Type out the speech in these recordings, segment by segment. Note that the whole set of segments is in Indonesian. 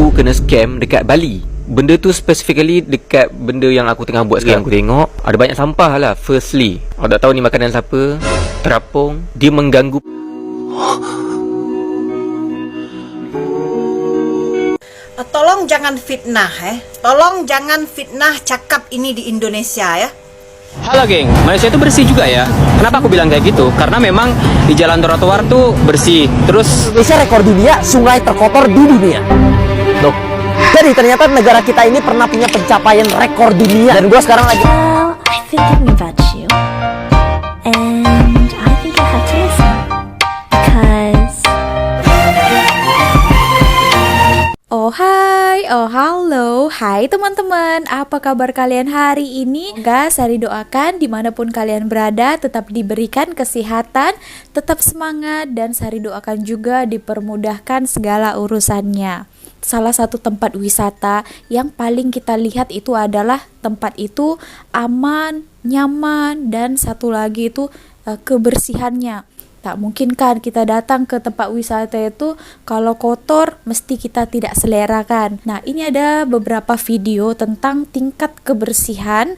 Aku kena scam dekat Bali. Benda tu specifically dekat benda yang aku tengah buat sekarang. Aku tengok ada banyak sampah lah. Firstly, aku tak tahu ni makanan siapa, terapung. Dia mengganggu. Tolong jangan fitnah Tolong jangan fitnah cakap ini di Indonesia ya. Halo geng, Malaysia itu bersih juga ya. Kenapa aku bilang kayak gitu? Karena memang di jalan trotoar tuh bersih. Terus Indonesia rekor dunia sungai terkotor di dunia. Loh, jadi ternyata negara kita ini pernah punya pencapaian rekor dunia. Dan gue sekarang lagi Well, I thinking about you, and I think I have to listen because. Oh halo, hai teman-teman, apa kabar kalian hari ini? Semoga Sari doakan dimanapun kalian berada tetap diberikan kesehatan, tetap semangat, dan Sari doakan juga dipermudahkan segala urusannya. Salah satu tempat wisata yang paling kita lihat itu adalah tempat itu aman, nyaman, dan satu lagi itu kebersihannya. Tak mungkin kan kita datang ke tempat wisata itu kalau kotor mesti kita tidak selera kan. Nah, ini ada beberapa video tentang tingkat kebersihan.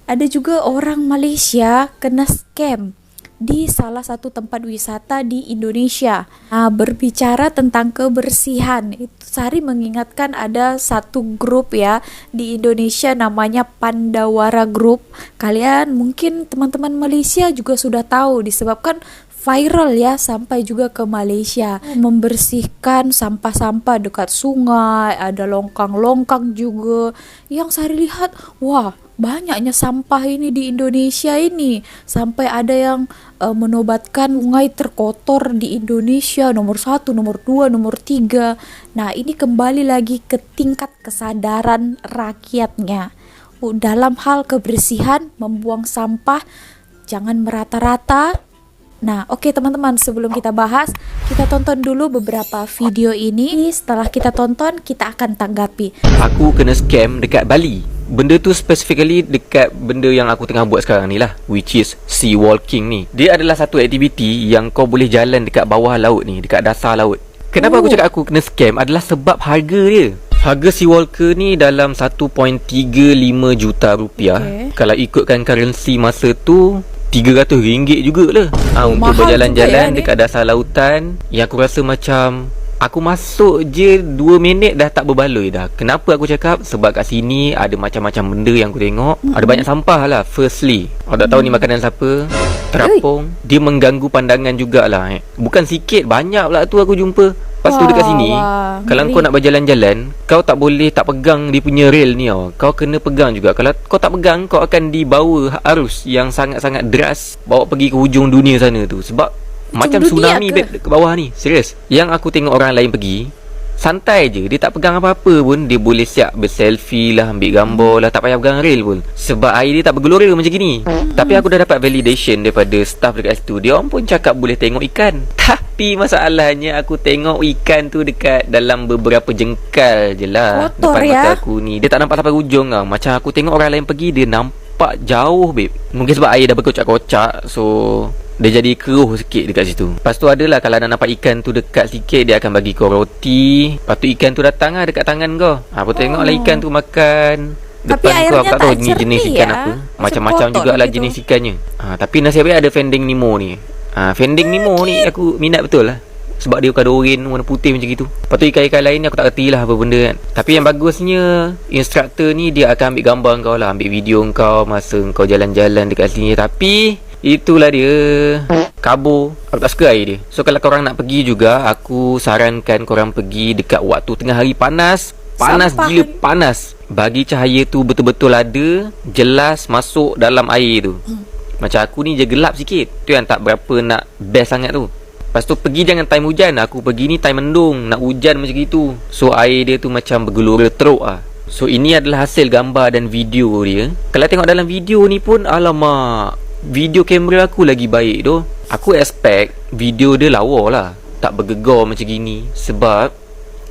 Ada juga orang Malaysia kena scam di salah satu tempat wisata di Indonesia. Nah, berbicara tentang kebersihan, itu Sari mengingatkan ada satu grup ya di Indonesia namanya Pandawara Group. Kalian mungkin teman-teman Malaysia juga sudah tahu disebabkan viral ya sampai juga ke Malaysia, membersihkan sampah-sampah dekat sungai, ada longkang-longkang juga. Yang saya lihat, wah banyaknya sampah ini di Indonesia ini, sampai ada yang menobatkan sungai terkotor di Indonesia nomor 1, nomor 2, nomor 3. Nah, ini kembali lagi ke tingkat kesadaran rakyatnya dalam hal kebersihan, membuang sampah jangan merata-rata. Nah, oke teman-teman, sebelum kita bahas, kita tonton dulu beberapa video ini. Setelah kita tonton, kita akan tanggapi. Aku kena scam dekat Bali. Benda tu specifically dekat benda yang aku tengah buat sekarang ni lah, which is sea walking ni. Dia adalah satu aktiviti yang kau boleh jalan dekat bawah laut ni, dekat dasar laut. Kenapa aku cakap aku kena scam adalah sebab harga dia. Harga sea walker ni dalam 1.35 juta rupiah. Kalau ikutkan currency masa tu RM300 jugalah. Untuk berjalan-jalan dekat dasar lautan, yang aku rasa macam aku masuk je 2 minit dah tak berbaloi dah. Kenapa aku cakap? Sebab kat sini ada macam-macam benda yang aku tengok. Ada banyak sampah lah. Firstly, aku tak tahu ni makanan siapa, terapung. Dia mengganggu pandangan jugalah. Bukan sikit, banyak pula tu aku jumpa. Lepas tu dekat sini, kalau kau nak berjalan-jalan, kau tak boleh tak pegang dia punya rail ni tau. Kau kena pegang juga. Kalau kau tak pegang, kau akan dibawa arus yang sangat-sangat deras, bawa pergi ke hujung dunia sana tu. Sebab macam tsunami ke bawah ni. Serius. Yang aku tengok orang lain pergi, santai je. Dia tak pegang apa-apa pun. Dia boleh siap berselfie lah, ambil gambar lah, tak payah pegang rail pun. Sebab air dia tak bergelora macam gini. Tapi aku dah dapat validation daripada staff dekat situ. Dia orang pun cakap boleh tengok ikan. Tapi masalahnya aku tengok ikan tu dekat dalam beberapa jengkal je lah. Kotor depan ya mata aku ni. Dia tak nampak sampai hujung lah. Macam aku tengok orang lain pergi, dia nampak jauh babe. Mungkin sebab air dah berkocak-kocak, so dia jadi keruh sikit dekat situ. Lepas tu adalah kalau nak nampak ikan tu dekat sikit, dia akan bagi kau roti. Lepas tu ikan tu datang lah dekat tangan kau. Aku tengoklah ikan tu makan tapi depan kau. Aku tak tahu tak ni jenis jernih ikan ya. apa. Macam-macam jugalah gitu jenis ikannya. Tapi nasib baik ada Finding Nemo ni. Finding Nemo ni aku minat betul lah. Sebab dia bukan oren warna putih macam gitu. Lepas tu ikan-ikan lain ni aku tak kerti lah apa benda kan. Tapi yang bagusnya, instruktor ni dia akan ambil gambar kau lah, ambil video kau masa kau jalan-jalan dekat sini. Tapi itulah dia, kabur. Aku tak suka air dia. So kalau korang nak pergi juga, aku sarankan korang pergi dekat waktu tengah hari panas. Panas gila, panas. Bagi cahaya tu betul-betul ada, jelas masuk dalam air tu. Macam aku ni je gelap sikit. Tu yang tak berapa nak best sangat tu. Lepas tu pergi jangan time hujan. Aku pergi ni time mendung, nak hujan macam gitu. So air dia tu macam bergelora teruk lah. So ini adalah hasil gambar dan video dia. Kalau tengok dalam video ni pun, alamak, video kamera aku lagi baik tu. Aku expect video dia lawa lah, tak bergegar macam gini. Sebab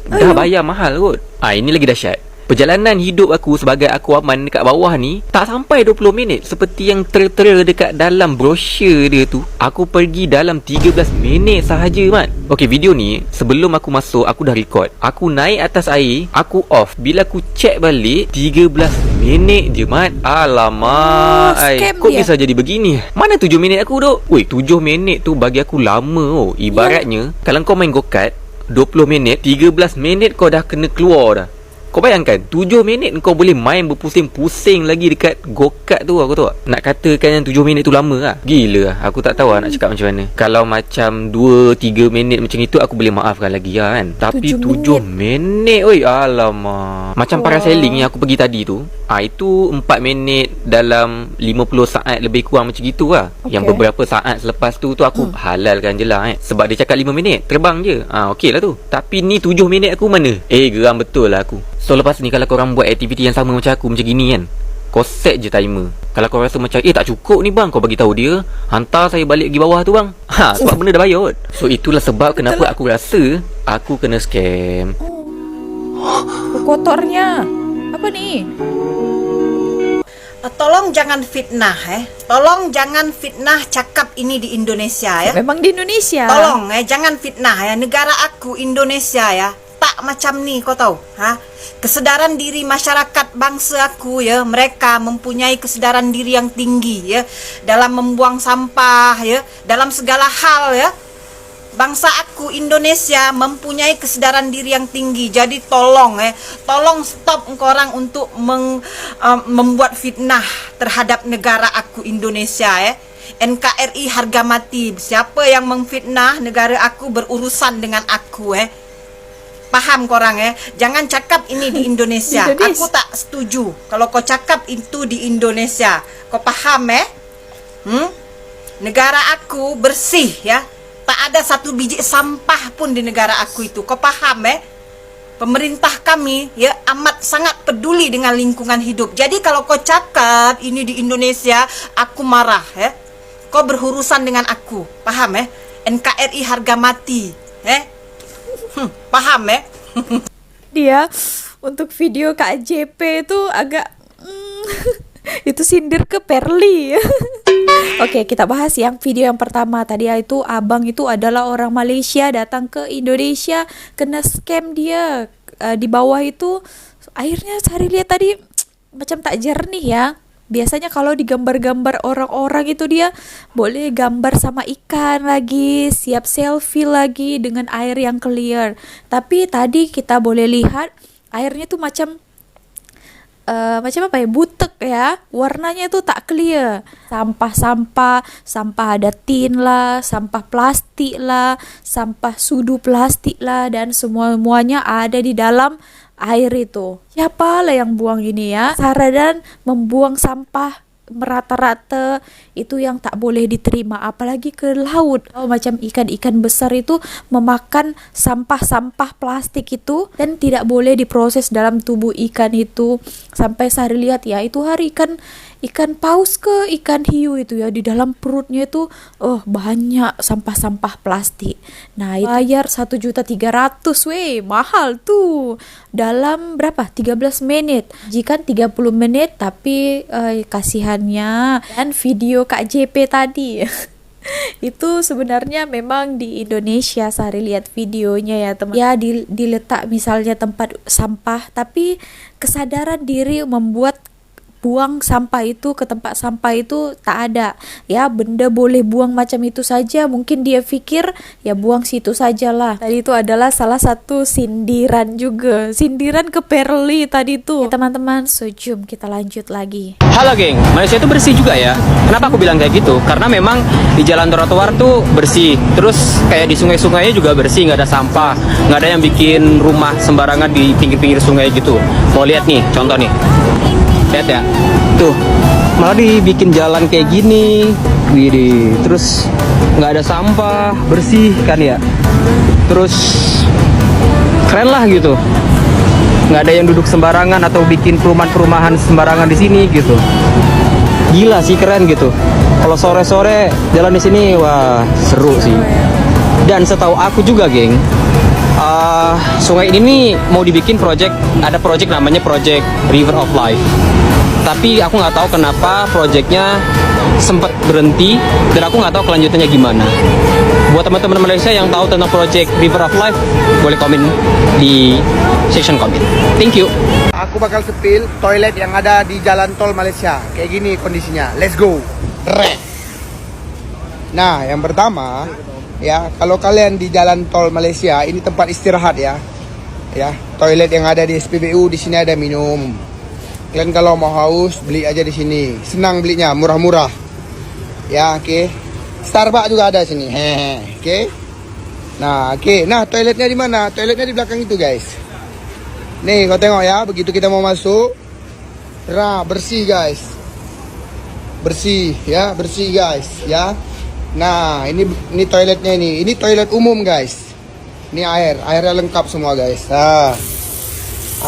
dah bayar mahal kot. Ini lagi dahsyat. Perjalanan hidup aku sebagai aquaman dekat bawah ni tak sampai 20 minit seperti yang tertera dekat dalam brosur dia tu. Aku pergi dalam 13 minit sahaja, Mat. Okey, video ni sebelum aku masuk aku dah record. Aku naik atas air, aku off. Bila aku check balik 13 minit je, Mat. Alamak, scam kok dia. bisa jadi begini? Mana 7 minit aku duk? Woi, 7 minit tu bagi aku lama. Ibaratnya kalau kau main go-kart 20 minit, 13 minit kau dah kena keluar dah. Kau bayangkan 7 minit kau boleh main berpusing-pusing lagi dekat go-kart tu, aku tahu tak? Nak katakan yang 7 minit tu lama lah. Gila lah. Aku tak tahu lah nak cakap macam mana. Kalau macam 2-3 minit macam itu aku boleh maafkan lagi lah kan. Tapi 7 minit oi, alamak. Macam parasailing yang aku pergi tadi tu, itu 4 minit dalam 50 saat lebih kurang macam gitu lah. Yang beberapa saat selepas tu aku halalkan je lah sebab dia cakap 5 minit terbang je. Okey lah tu. Tapi ni 7 minit aku mana? Geram betul lah aku. So lepas ni kalau korang buat aktiviti yang sama macam aku macam gini kan, kau set je timer. Kalau kau rasa macam tak cukup ni bang, kau bagi tahu dia, hantar saya balik pergi bawah tu bang. Sebab benda dah bayar. So itulah sebab kenapa aku rasa aku kena scam. Kotornya. Apa ni? Tolong jangan fitnah Tolong jangan fitnah cakap ini di Indonesia ya. Memang di Indonesia. Tolong jangan fitnah ya. Negara aku Indonesia ya. Tak macam ni kau tahu. Kesedaran diri masyarakat bangsa aku ya, mereka mempunyai kesedaran diri yang tinggi ya dalam membuang sampah ya, dalam segala hal ya. Bangsa aku Indonesia mempunyai kesedaran diri yang tinggi. Jadi tolong tolong stop korang untuk membuat fitnah terhadap negara aku Indonesia NKRI harga mati. Siapa yang memfitnah negara aku berurusan dengan aku Paham korang Jangan cakap ini di Indonesia. Aku tak setuju kalau kau cakap itu di Indonesia. Kau faham Negara aku bersih ya. Tak ada satu biji sampah pun di negara aku itu. Kau faham Pemerintah kami ya amat sangat peduli dengan lingkungan hidup. Jadi kalau kau cakap ini di Indonesia, aku marah Kau berurusan dengan aku. Paham NKRI harga mati Paham Dia untuk video Kak JP itu agak itu sindir ke Perli. Oke, kita bahas yang video yang pertama tadi itu. Abang itu adalah orang Malaysia datang ke Indonesia, kena scam dia. Di bawah itu airnya cari lihat tadi macam tak jernih ya. Biasanya kalau digambar-gambar orang-orang itu dia boleh gambar sama ikan lagi, siap selfie lagi dengan air yang clear. Tapi tadi kita boleh lihat airnya tuh macam apa ya, butek ya, warnanya itu tak clear. Sampah ada tin lah, sampah plastik lah, sampah sudu plastik lah, dan semuanya ada di dalam air itu. Siapa lah yang buang ini ya? Saran membuang sampah merata-rata itu yang tak boleh diterima, apalagi ke laut. Macam ikan-ikan besar itu memakan sampah-sampah plastik itu dan tidak boleh diproses dalam tubuh ikan itu. Sampai saya lihat ya, itu hari ikan paus ke ikan hiu itu ya, di dalam perutnya itu banyak sampah-sampah plastik. Nah, itu bayar 1.300.000 weh, mahal tuh. Dalam berapa? 13 menit. Jika 30 menit tapi kasihannya. Dan video Kak JP tadi itu sebenarnya memang di Indonesia. Saya lihat videonya ya teman. Ya diletak misalnya tempat sampah, tapi kesadaran diri membuat buang sampah itu ke tempat sampah itu tak ada ya. Benda boleh buang macam itu saja, mungkin dia fikir ya buang situ sajalah. Tadi itu adalah salah satu sindiran juga, sindiran ke Perli tadi tuh ya, teman-teman. So jom kita lanjut lagi. Halo geng, Malaysia itu bersih juga ya. Kenapa aku bilang kayak gitu? Karena memang di jalan trotoar tuh bersih. Terus kayak di sungai-sungainya juga bersih, nggak ada sampah, nggak ada yang bikin rumah sembarangan di pinggir-pinggir sungai gitu. Mau lihat nih, contoh nih. Lihat ya, tuh malah dibikin jalan kayak gini, terus nggak ada sampah, bersih kan ya. Terus keren lah gitu, nggak ada yang duduk sembarangan atau bikin perumahan sembarangan di sini gitu. Gila sih, keren gitu. Kalau sore-sore jalan di sini, wah seru sih. Dan setahu aku juga geng, Sungai ini nih mau dibikin ada project namanya Project River of Life. Tapi aku nggak tahu kenapa projectnya sempat berhenti dan aku nggak tahu kelanjutannya gimana. Buat teman-teman Malaysia yang tahu tentang Project River of Life, boleh komen di section komen. Thank you. Aku bakal sepil toilet yang ada di jalan tol Malaysia. Kayak gini kondisinya. Let's go. Nah, yang pertama, ya, kalau kalian di jalan tol Malaysia, ini tempat istirahat ya. Ya, toilet yang ada di SPBU, di sini ada minum. Kalian kalau mau haus, beli aja di sini. Senang belinya, murah-murah. Ya, oke. Starbucks juga ada sini. Oke. Nah, oke. Nah, toiletnya di mana? Toiletnya di belakang itu, guys. Nih, kau tengok ya, begitu kita mau masuk, bersih, guys. Bersih, ya, bersih, guys, ya. Nah, ini toiletnya ini. Ini toilet umum, guys. Ini airnya lengkap semua, guys. Nah,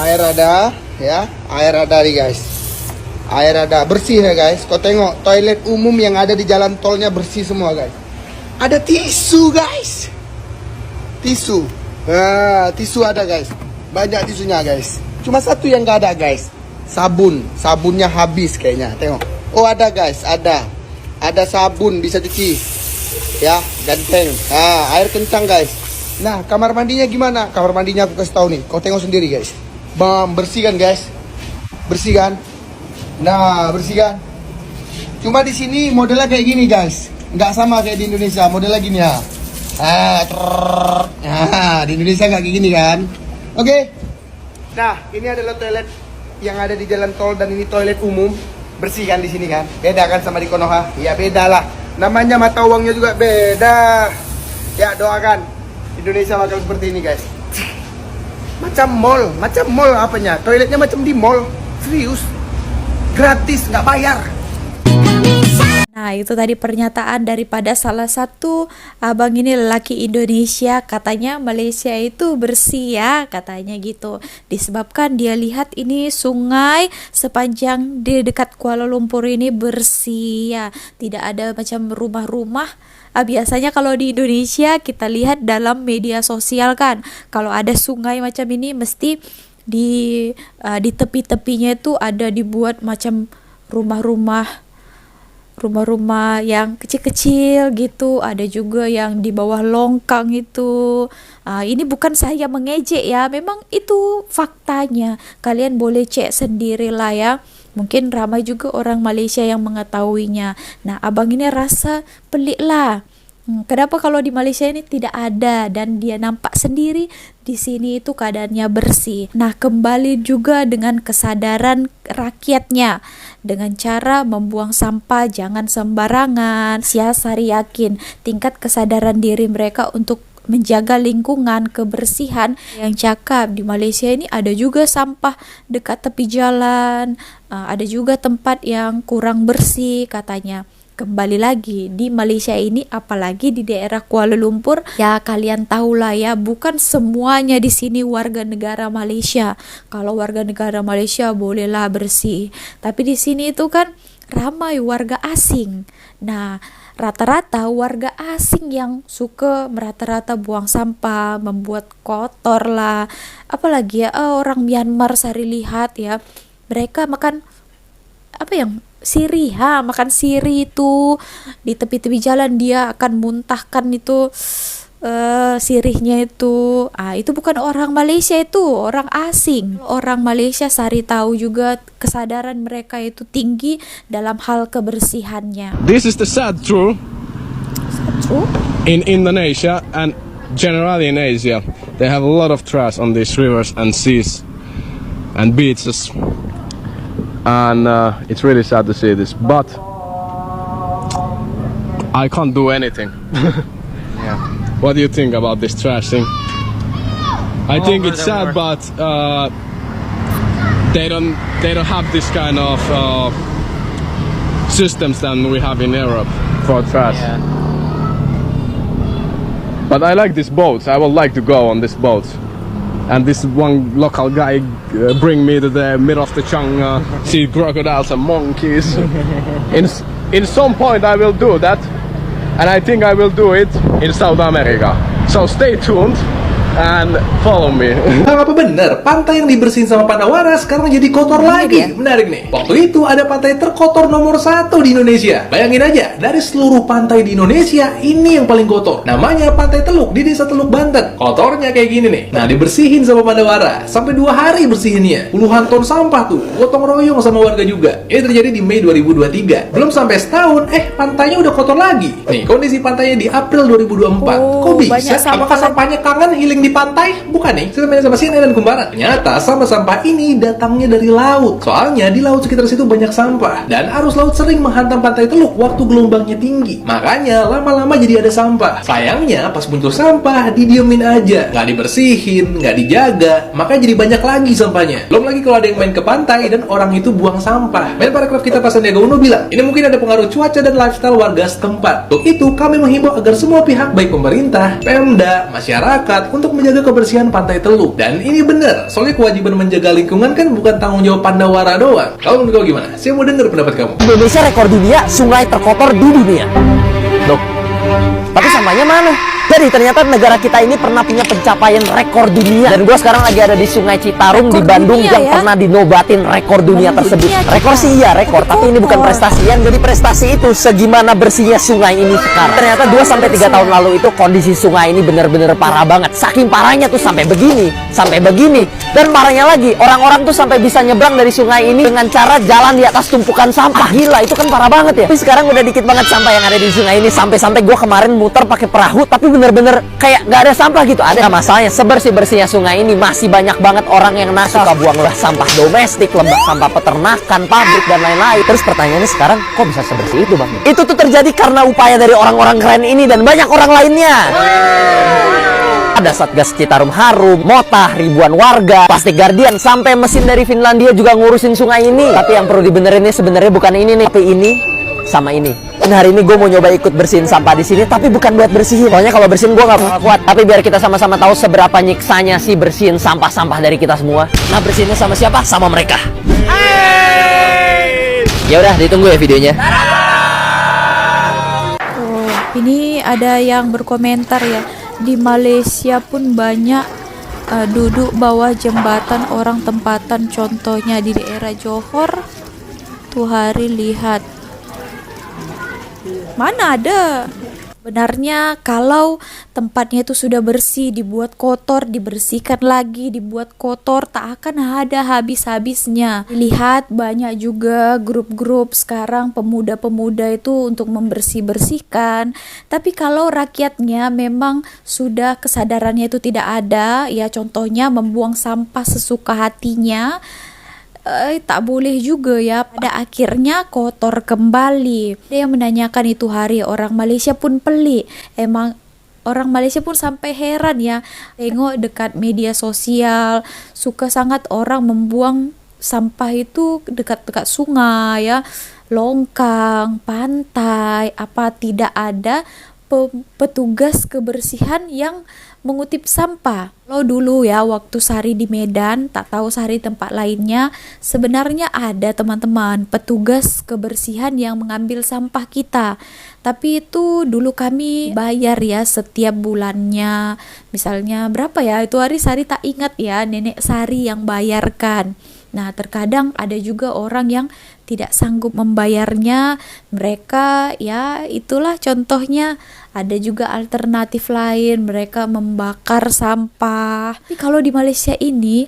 air ada, ya, air ada nih, guys. Air ada, bersih ya, guys. Kau tengok toilet umum yang ada di jalan tolnya bersih semua, guys. Ada tisu, guys. Tisu. Nah, tisu ada, guys. Banyak tisunya, guys. Cuma satu yang nggak ada, guys. Sabunnya habis kayaknya. Tengok. Oh, ada, guys. Ada sabun bisa cuci. Ya, ganteng. Nah, air kencang, guys. Nah, kamar mandinya gimana? Kamar mandinya aku kasih tahu nih. Kau tengok sendiri, guys. Bersih kan, guys? Bersih kan? Nah, bersih kan? Cuma di sini modelnya kayak gini, guys. Nggak sama kayak di Indonesia. Modelnya gini ya. Di Indonesia nggak kayak gini kan? Oke. Nah, ini adalah toilet yang ada di jalan tol dan ini toilet umum. Bersih kan di sini kan? Beda kan sama di Konoha? Ya beda lah. Namanya mata uangnya juga beda. Ya, doakan Indonesia bakal seperti ini, guys. Macam mall apanya? Toiletnya macam di mall. Serius. Gratis, nggak bayar. Nah, itu tadi pernyataan daripada salah satu abang ini, lelaki Indonesia. Katanya Malaysia itu bersih ya, katanya gitu. Disebabkan dia lihat ini sungai sepanjang di dekat Kuala Lumpur ini bersih ya. Tidak ada macam rumah-rumah. Biasanya kalau di Indonesia kita lihat dalam media sosial kan, kalau ada sungai macam ini mesti di tepi-tepinya itu ada dibuat macam rumah-rumah yang kecil-kecil gitu, ada juga yang di bawah longkang itu. Ini bukan saya mengejek ya, memang itu faktanya. Kalian boleh cek sendiri lah ya. Mungkin ramai juga orang Malaysia yang mengetahuinya. Nah, abang ini rasa pelik lah. Kenapa kalau di Malaysia ini tidak ada dan dia nampak sendiri di sini itu keadaannya bersih. Nah, kembali juga dengan kesadaran rakyatnya dengan cara membuang sampah jangan sembarangan. Siasari yakin tingkat kesadaran diri mereka untuk menjaga lingkungan, kebersihan. Yang cakap di Malaysia ini ada juga sampah dekat tepi jalan, ada juga tempat yang kurang bersih katanya. Kembali lagi di Malaysia ini, apalagi di daerah Kuala Lumpur, ya kalian tahulah ya, bukan semuanya di sini warga negara Malaysia. Kalau warga negara Malaysia bolehlah bersih, tapi di sini itu kan ramai warga asing. Nah, rata-rata warga asing yang suka merata-rata buang sampah, membuat kotor lah. Apalagi ya orang Myanmar saya lihat ya, mereka makan sirih, makan sirih itu di tepi-tepi jalan, dia akan muntahkan itu sirihnya itu. Itu bukan orang Malaysia, itu orang asing. Orang Malaysia Sari tahu juga kesadaran mereka itu tinggi dalam hal kebersihannya. This is the sad truth in Indonesia and generally in Asia. They have a lot of trash on these rivers and seas and beaches. And it's really sad to see this, but I can't do anything. Yeah. What do you think about this trash thing? I think it's sad, but they don't have this kind of systems that we have in Europe for trash. Yeah. But I like these boats. I would like to go on this boat. And this one local guy bring me to the middle of the Chang, see crocodiles and monkeys. In some point I will do that, and I think I will do it in South America. So stay tuned. and follow me. Apa bener pantai yang dibersihin sama Pandawara sekarang jadi kotor lagi? Menarik nih. Waktu itu ada pantai terkotor nomor 1 di Indonesia. Bayangin aja, dari seluruh pantai di Indonesia, ini yang paling kotor. Namanya Pantai Teluk di Desa Teluk, Banten. Kotornya kayak gini nih. Nah, dibersihin sama Pandawara. Sampai 2 hari bersihinnya. Puluhan ton sampah tuh, gotong royong sama warga juga. Ini terjadi di Mei 2023. Belum sampai setahun, pantainya udah kotor lagi. Nih, kondisi pantainya di April 2024. Kok bisa? banyak sampah Apakah sampahnya kangen healing di pantai? Bukan nih, saya main sama CNN dan Kumparan. Ternyata sampah-sampah ini datangnya dari laut. Soalnya di laut sekitar situ banyak sampah. Dan arus laut sering menghantam Pantai Teluk waktu gelombangnya tinggi. Makanya lama-lama jadi ada sampah. Sayangnya pas muncul sampah, didiemin aja. Nggak dibersihin, nggak dijaga. Makanya jadi banyak lagi sampahnya. Belum lagi kalau ada yang main ke pantai dan orang itu buang sampah. Menparekraf kita Pak Sandiaga Uno bilang, ini mungkin ada pengaruh cuaca dan lifestyle warga setempat. Untuk itu, kami menghimbau agar semua pihak, baik pemerintah, Pemda, masyarakat, untuk menjaga kebersihan Pantai Teluk. Dan ini benar, soalnya kewajiban menjaga lingkungan kan bukan tanggung jawab Pandawara doang. Kalau menurut kau gimana? Saya mau dengar pendapat kamu. Indonesia rekor dunia sungai terkotor di dunia. Loh, tapi sampahnya mana? Jadi ternyata negara kita ini pernah punya pencapaian rekor dunia. Dan gue sekarang lagi ada di Sungai Citarum di Bandung yang pernah dinobatin rekor dunia tersebut. Rekor sih iya rekor, tapi ini bukan prestasi. Yang jadi prestasi itu segimana bersihnya sungai ini sekarang. Ternyata 2-3 tahun lalu itu kondisi sungai ini bener-bener parah banget. Saking parahnya tuh sampai begini. Dan parahnya lagi, orang-orang tuh sampai bisa nyebrang dari sungai ini dengan cara jalan di atas tumpukan sampah. Gila, itu kan parah banget ya. Tapi sekarang udah dikit banget sampah yang ada di sungai ini. Sampai gue kemarin muter pakai perahu, tapi bener-bener kayak nggak ada sampah gitu. Ada masalahnya, sebersih-bersihnya sungai ini masih banyak banget orang yang nakal, suka buang sampah domestik, lembah sampah peternakan, pabrik dan lain-lain. Terus pertanyaannya sekarang, kok bisa sebersih itu Bang? Itu tuh terjadi karena upaya dari orang-orang keren ini dan banyak orang lainnya. Ada Satgas Citarum Harum, Motah, ribuan warga, Plastik Guardian, sampai mesin dari Finlandia juga ngurusin sungai ini. Tapi yang perlu dibenerin ini sebenarnya bukan ini nih, tapi ini sama ini. Dan hari ini gue mau nyoba ikut bersihin sampah di sini, tapi bukan buat bersihin. Soalnya kalau bersihin gue nggak kuat. Tapi biar kita sama-sama tahu seberapa nyiksanya sih bersihin sampah-sampah dari kita semua. Nah, bersihinnya sama siapa? Sama mereka. Ya udah, ditunggu ya videonya. Ini ada yang berkomentar ya, di Malaysia pun banyak duduk bawah jembatan orang tempatan, contohnya di daerah Johor. Tuh hari lihat, mana ada. Benarnya kalau tempatnya itu sudah bersih, dibuat kotor, dibersihkan lagi, dibuat kotor, tak akan ada habis-habisnya. Lihat banyak juga grup-grup sekarang pemuda-pemuda itu untuk membersih-bersihkan. Tapi kalau rakyatnya memang sudah kesadarannya itu tidak ada, ya contohnya membuang sampah sesuka hatinya, tak boleh juga ya, pada akhirnya kotor kembali. Dia yang menanyakan itu hari, orang Malaysia pun pelik. Emang orang Malaysia pun sampai heran ya, tengok dekat media sosial, suka sangat orang membuang sampah itu dekat-dekat sungai ya, longkang, pantai, apa tidak ada petugas kebersihan yang mengutip sampah. Lo dulu ya waktu Sari di Medan, tak tahu Sari tempat lainnya, sebenarnya ada teman-teman petugas kebersihan yang mengambil sampah kita. Tapi itu dulu kami bayar ya setiap bulannya. Misalnya berapa ya? Itu hari Sari tak ingat ya, nenek Sari yang bayarkan. Nah, terkadang ada juga orang yang tidak sanggup membayarnya. Mereka ya itulah contohnya. Ada juga alternatif lain, mereka membakar sampah. Tapi kalau di Malaysia ini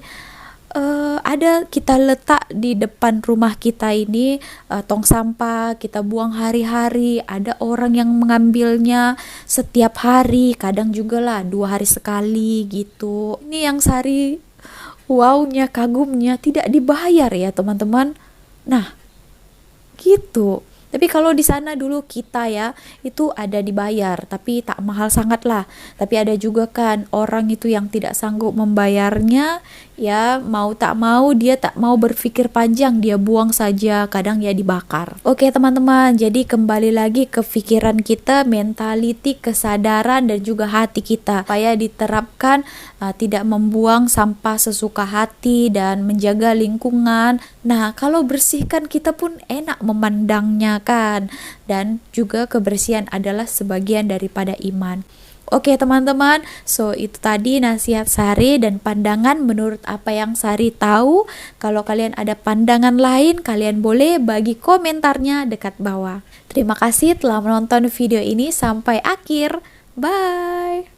ada kita letak di depan rumah kita ini tong sampah, kita buang hari-hari. Ada orang yang mengambilnya setiap hari, kadang juga lah 2 hari sekali gitu. Ini yang Sari wownya, kagumnya, tidak dibayar ya teman-teman. Nah gitu. Tapi kalau di sana dulu kita ya itu ada dibayar, tapi tak mahal sangat lah. Tapi ada juga kan orang itu yang tidak sanggup membayarnya, ya mau tak mau dia tak mau berpikir panjang, dia buang saja, kadang ya dibakar. Oke teman-teman, jadi kembali lagi ke pikiran kita, mentality, kesadaran dan juga hati kita supaya diterapkan tidak membuang sampah sesuka hati dan menjaga lingkungan. Nah kalau bersihkan kita pun enak memandangnya kan, dan juga kebersihan adalah sebagian daripada iman. Oke teman-teman, so itu tadi nasihat Sari dan pandangan menurut apa yang Sari tahu. Kalau kalian ada pandangan lain, kalian boleh bagi komentarnya dekat bawah. Terima kasih telah menonton video ini sampai akhir. Bye!